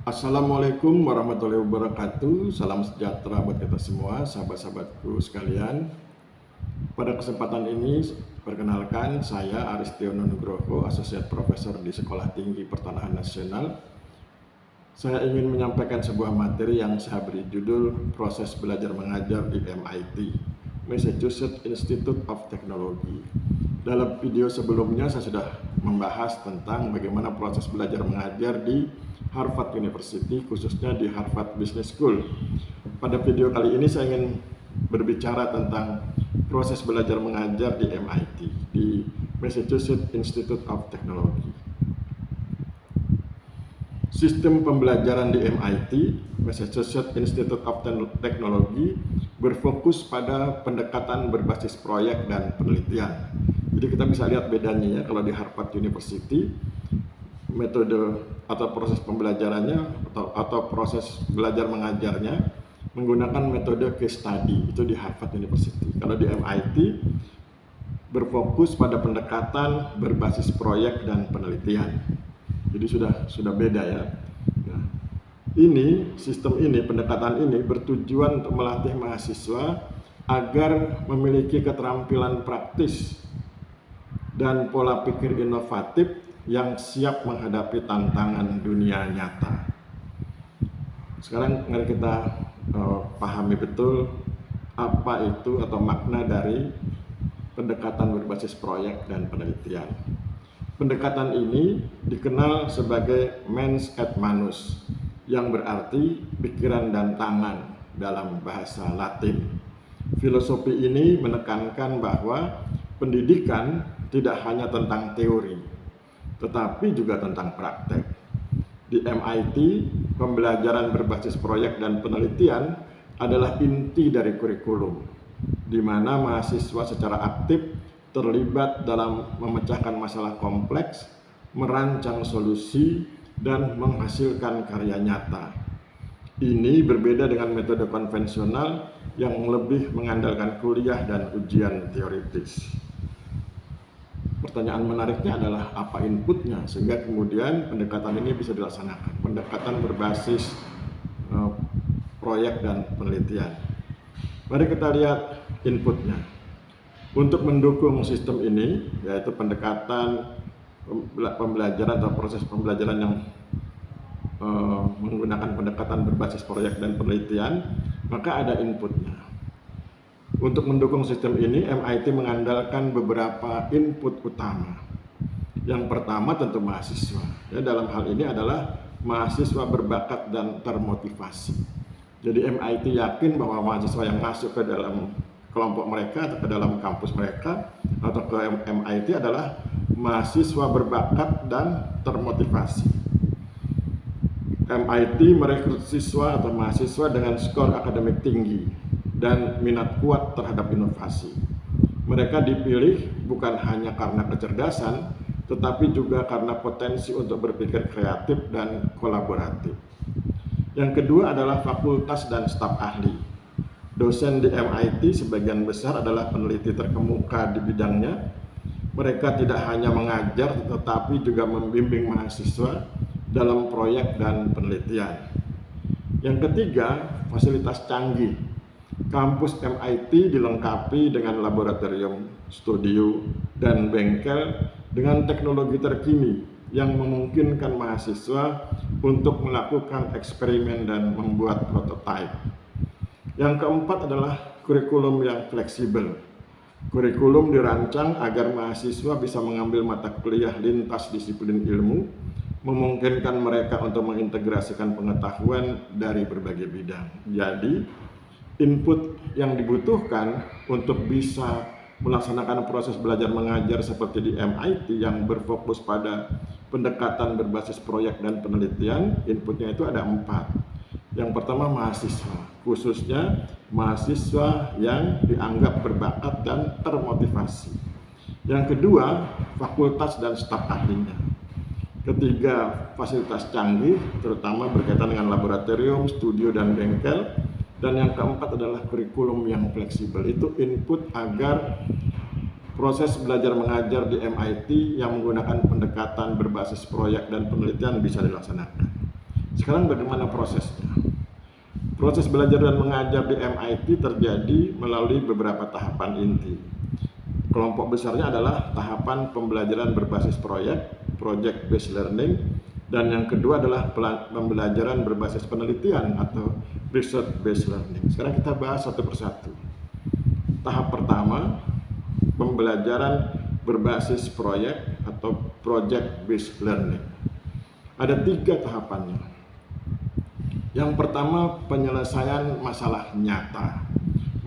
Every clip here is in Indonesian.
Assalamualaikum warahmatullahi wabarakatuh. Salam sejahtera buat kita semua, sahabat-sahabatku sekalian. Pada kesempatan ini, perkenalkan saya Aristiono Nugroho, Associate Professor di Sekolah Tinggi Pertanahan Nasional. Saya ingin menyampaikan sebuah materi yang saya beri judul Proses Belajar Mengajar di MIT, Massachusetts Institute of Technology. Dalam video sebelumnya saya sudah membahas tentang bagaimana proses belajar mengajar di Harvard University, khususnya di Harvard Business School. Pada video kali ini saya ingin berbicara tentang proses belajar mengajar di MIT, di Massachusetts Institute of Technology. Sistem pembelajaran di MIT, Massachusetts Institute of Technology, berfokus pada pendekatan berbasis proyek dan penelitian. Jadi kita bisa lihat bedanya ya, kalau di Harvard University, metode atau proses pembelajarannya atau proses belajar mengajarnya menggunakan metode case study, itu di Harvard University. Kalau di MIT berfokus pada pendekatan berbasis proyek dan penelitian. Jadi sudah beda ya. Nah, sistem ini, pendekatan ini bertujuan untuk melatih mahasiswa agar memiliki keterampilan praktis dan pola pikir inovatif yang siap menghadapi tantangan dunia nyata. Sekarang mari kita pahami betul apa itu atau makna dari pendekatan berbasis proyek dan penelitian. Pendekatan ini dikenal sebagai mens et manus, yang berarti pikiran dan tangan dalam bahasa Latin. Filosofi ini menekankan bahwa pendidikan tidak hanya tentang teori, tetapi juga tentang praktek. Di MIT, pembelajaran berbasis proyek dan penelitian adalah inti dari kurikulum, di mana mahasiswa secara aktif terlibat dalam memecahkan masalah kompleks, merancang solusi, dan menghasilkan karya nyata. Ini berbeda dengan metode konvensional yang lebih mengandalkan kuliah dan ujian teoritis. Pertanyaan menariknya adalah apa inputnya sehingga kemudian pendekatan ini bisa dilaksanakan. Pendekatan berbasis proyek dan penelitian. Mari kita lihat inputnya. Untuk mendukung sistem ini, yaitu pendekatan pembelajaran atau proses pembelajaran yang menggunakan pendekatan berbasis proyek dan penelitian, maka ada inputnya. Untuk mendukung sistem ini, MIT mengandalkan beberapa input utama. Yang pertama tentu mahasiswa. Ya, dalam hal ini adalah mahasiswa berbakat dan termotivasi. Jadi MIT yakin bahwa mahasiswa yang masuk ke dalam kelompok mereka atau ke dalam kampus mereka atau ke MIT adalah mahasiswa berbakat dan termotivasi. MIT merekrut siswa atau mahasiswa dengan skor akademik tinggi dan minat kuat terhadap inovasi. Mereka dipilih bukan hanya karena kecerdasan, tetapi juga karena potensi untuk berpikir kreatif dan kolaboratif. Yang kedua adalah fakultas dan staf ahli. Dosen di MIT sebagian besar adalah peneliti terkemuka di bidangnya. Mereka tidak hanya mengajar, tetapi juga membimbing mahasiswa dalam proyek dan penelitian. Yang ketiga, fasilitas canggih. Kampus MIT dilengkapi dengan laboratorium, studio, dan bengkel dengan teknologi terkini yang memungkinkan mahasiswa untuk melakukan eksperimen dan membuat prototipe. Yang keempat adalah kurikulum yang fleksibel. Kurikulum dirancang agar mahasiswa bisa mengambil mata kuliah lintas disiplin ilmu, memungkinkan mereka untuk mengintegrasikan pengetahuan dari berbagai bidang. Jadi, input yang dibutuhkan untuk bisa melaksanakan proses belajar mengajar seperti di MIT yang berfokus pada pendekatan berbasis proyek dan penelitian, inputnya itu ada 4. Yang pertama mahasiswa, khususnya mahasiswa yang dianggap berbakat dan termotivasi. Yang kedua, fakultas dan staf ahlinya. Ketiga, fasilitas canggih, terutama berkaitan dengan laboratorium, studio, dan bengkel. Dan yang keempat adalah kurikulum yang fleksibel. Itu input agar proses belajar mengajar di MIT yang menggunakan pendekatan berbasis proyek dan penelitian bisa dilaksanakan. Sekarang bagaimana prosesnya? Proses belajar dan mengajar di MIT terjadi melalui beberapa tahapan inti. Kelompok besarnya adalah tahapan pembelajaran berbasis proyek, project based learning, dan yang kedua adalah pembelajaran berbasis penelitian atau research based learning. Sekarang kita bahas satu persatu. Tahap pertama, pembelajaran berbasis proyek atau project based learning. Ada 3 tahapannya. Yang pertama, penyelesaian masalah nyata.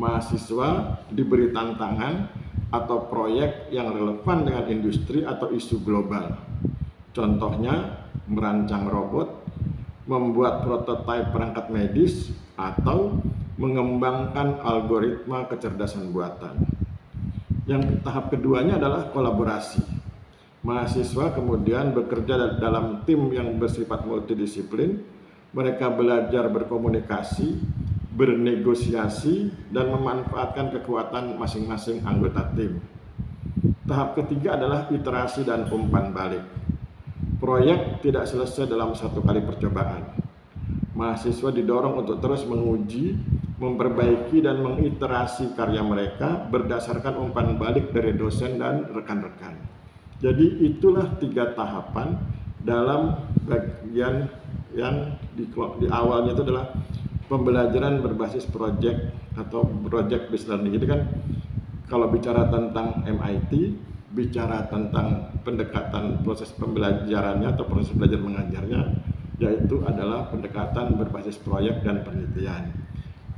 Mahasiswa diberi tantangan atau proyek yang relevan dengan industri atau isu global. Contohnya, merancang robot, membuat prototipe perangkat medis, atau mengembangkan algoritma kecerdasan buatan. Yang tahap keduanya adalah kolaborasi. Mahasiswa kemudian bekerja dalam tim yang bersifat multidisiplin. Mereka belajar berkomunikasi, bernegosiasi, dan memanfaatkan kekuatan masing-masing anggota tim. Tahap ketiga adalah iterasi dan umpan balik. Proyek tidak selesai dalam satu kali percobaan. Mahasiswa didorong untuk terus menguji, memperbaiki, dan mengiterasi karya mereka berdasarkan umpan balik dari dosen dan rekan-rekan. Jadi itulah 3 tahapan dalam bagian yang di awalnya itu adalah pembelajaran berbasis project atau project based learning. Jadi kan kalau bicara tentang MIT, bicara tentang pendekatan proses pembelajarannya atau proses belajar mengajarnya, yaitu adalah pendekatan berbasis proyek dan penelitian.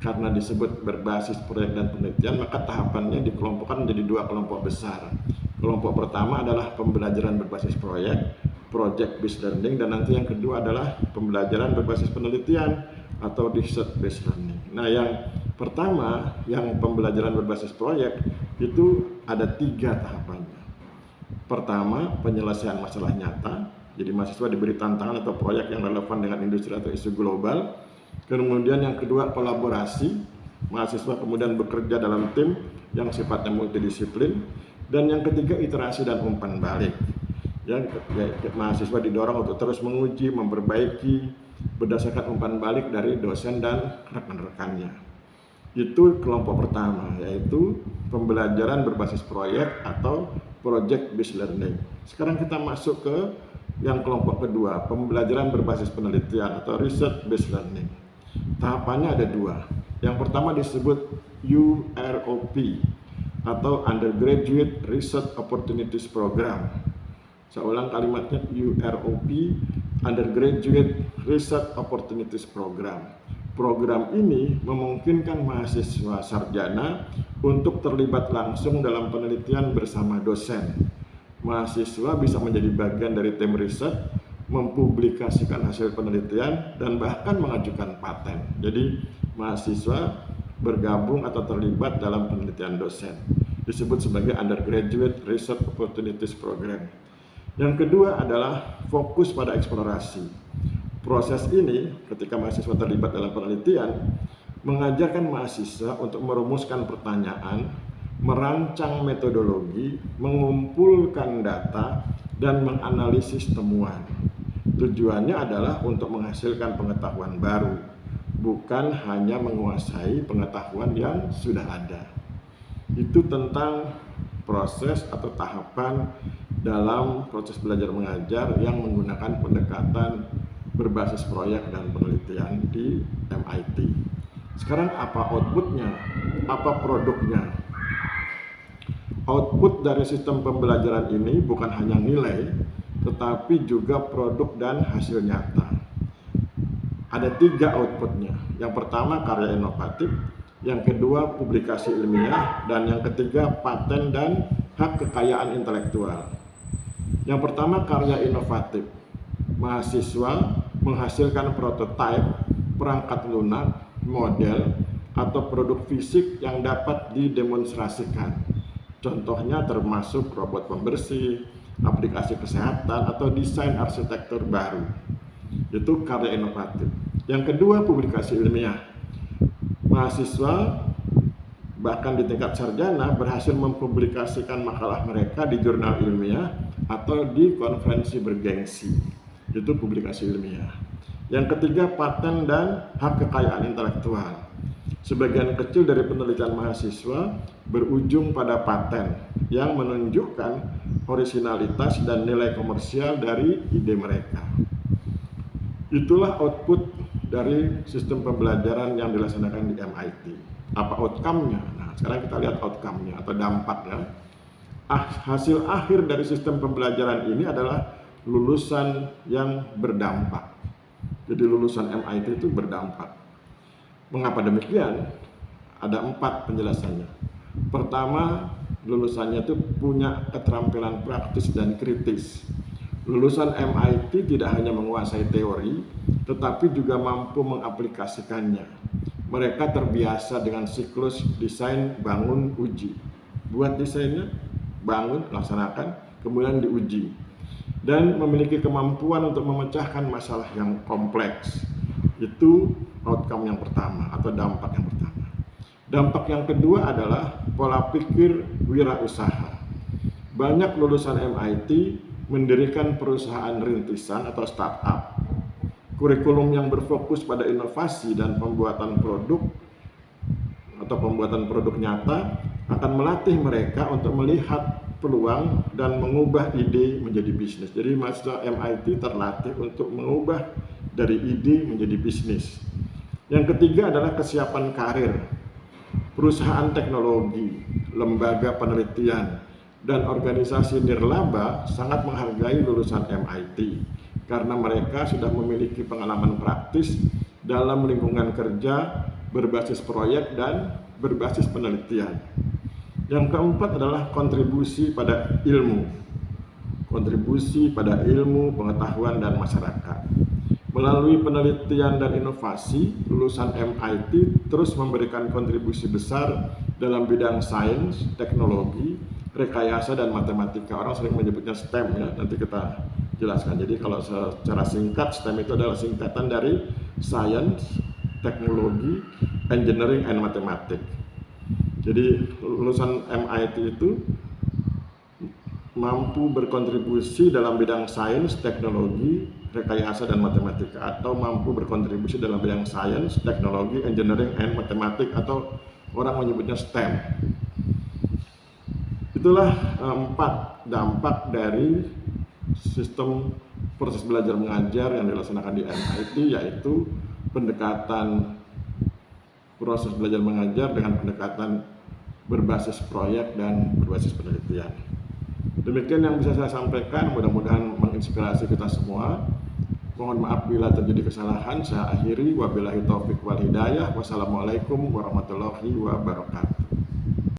Karena disebut berbasis proyek dan penelitian, maka tahapannya dikelompokkan menjadi 2 kelompok besar. Kelompok pertama adalah pembelajaran berbasis proyek, project based learning, dan nanti yang kedua adalah pembelajaran berbasis penelitian atau research based learning. Nah, yang pertama, yang pembelajaran berbasis proyek itu ada 3 tahapannya. Pertama, penyelesaian masalah nyata. Jadi mahasiswa diberi tantangan atau proyek yang relevan dengan industri atau isu global. Kemudian yang kedua, kolaborasi. Mahasiswa kemudian bekerja dalam tim yang sifatnya multidisiplin. Dan yang ketiga, iterasi dan umpan balik. Mahasiswa didorong untuk terus menguji, memperbaiki berdasarkan umpan balik dari dosen dan rekan-rekannya. Itu kelompok pertama, yaitu pembelajaran berbasis proyek atau project based learning. Sekarang kita masuk ke yang kelompok kedua, pembelajaran berbasis penelitian atau research based learning. Tahapannya ada 2. Yang pertama disebut UROP atau Undergraduate Research Opportunities Program. Saya ulang kalimatnya, UROP, Undergraduate Research Opportunities Program. Program ini memungkinkan mahasiswa sarjana untuk terlibat langsung dalam penelitian bersama dosen. Mahasiswa bisa menjadi bagian dari tim riset, mempublikasikan hasil penelitian, dan bahkan mengajukan paten. Jadi mahasiswa bergabung atau terlibat dalam penelitian dosen. Disebut sebagai Undergraduate Research Opportunities Program. Yang kedua adalah fokus pada eksplorasi. Proses ini ketika mahasiswa terlibat dalam penelitian mengajarkan mahasiswa untuk merumuskan pertanyaan, merancang metodologi, mengumpulkan data, dan menganalisis temuan. Tujuannya adalah untuk menghasilkan pengetahuan baru, bukan hanya menguasai pengetahuan yang sudah ada. Itu tentang proses atau tahapan dalam proses belajar mengajar yang menggunakan pendekatan berbasis proyek dan penelitian di MIT. Sekarang apa outputnya? Apa produknya? Output dari sistem pembelajaran ini bukan hanya nilai, tetapi juga produk dan hasil nyata. Ada 3 outputnya. Yang pertama, karya inovatif. Yang kedua, publikasi ilmiah. Dan yang ketiga, paten dan hak kekayaan intelektual. Yang pertama, karya inovatif. Mahasiswa menghasilkan prototipe, perangkat lunak, model, atau produk fisik yang dapat didemonstrasikan. Contohnya termasuk robot pembersih, aplikasi kesehatan, atau desain arsitektur baru. Itu karya inovatif. Yang kedua, publikasi ilmiah. Mahasiswa bahkan di tingkat sarjana berhasil mempublikasikan makalah mereka di jurnal ilmiah atau di konferensi bergengsi. Itu publikasi ilmiah. Yang ketiga, paten dan hak kekayaan intelektual. Sebagian kecil dari penelitian mahasiswa berujung pada paten yang menunjukkan orisinalitas dan nilai komersial dari ide mereka. Itulah output dari sistem pembelajaran yang dilaksanakan di MIT. Apa outcome-nya? Nah, sekarang kita lihat outcome-nya atau dampaknya. Hasil akhir dari sistem pembelajaran ini adalah lulusan yang berdampak. Jadi lulusan MIT itu berdampak. Mengapa demikian? Ada 4 penjelasannya. Pertama, lulusannya itu punya keterampilan praktis dan kritis. Lulusan MIT tidak hanya menguasai teori, tetapi juga mampu mengaplikasikannya. Mereka terbiasa dengan siklus desain, bangun, uji. Buat desainnya, bangun, laksanakan, kemudian diuji. Dan memiliki kemampuan untuk memecahkan masalah yang kompleks. Itu outcome yang pertama atau dampak yang pertama. Dampak yang kedua adalah pola pikir wirausaha. Banyak lulusan MIT mendirikan perusahaan rintisan atau startup. Kurikulum yang berfokus pada inovasi dan pembuatan produk atau pembuatan produk nyata akan melatih mereka untuk melihat peluang dan mengubah ide menjadi bisnis. Jadi mahasiswa MIT terlatih untuk mengubah dari ide menjadi bisnis. Yang ketiga adalah kesiapan karir. Perusahaan teknologi, lembaga penelitian, dan organisasi nirlaba sangat menghargai lulusan MIT karena mereka sudah memiliki pengalaman praktis dalam lingkungan kerja berbasis proyek dan berbasis penelitian. Yang keempat adalah kontribusi pada ilmu. Kontribusi pada ilmu, pengetahuan, dan masyarakat. Melalui penelitian dan inovasi, lulusan MIT terus memberikan kontribusi besar dalam bidang sains, teknologi, rekayasa, dan matematika. Orang sering menyebutnya STEM ya, nanti kita jelaskan. Jadi kalau secara singkat, STEM itu adalah singkatan dari Science, Teknologi, Engineering, and Mathematics. Jadi lulusan MIT itu mampu berkontribusi dalam bidang sains, teknologi, rekayasa, dan matematika, atau mampu berkontribusi dalam bidang sains, teknologi, engineering, and matematik, atau orang menyebutnya STEM. Itulah 4 dampak dari sistem proses belajar mengajar yang dilaksanakan di MIT, yaitu pendekatan proses belajar mengajar dengan pendekatan berbasis proyek dan berbasis penelitian. Demikian yang bisa saya sampaikan, mudah-mudahan menginspirasi kita semua. Mohon maaf bila terjadi kesalahan, saya akhiri. Wabillahi taufiq wal hidayah. Wassalamualaikum warahmatullahi wabarakatuh.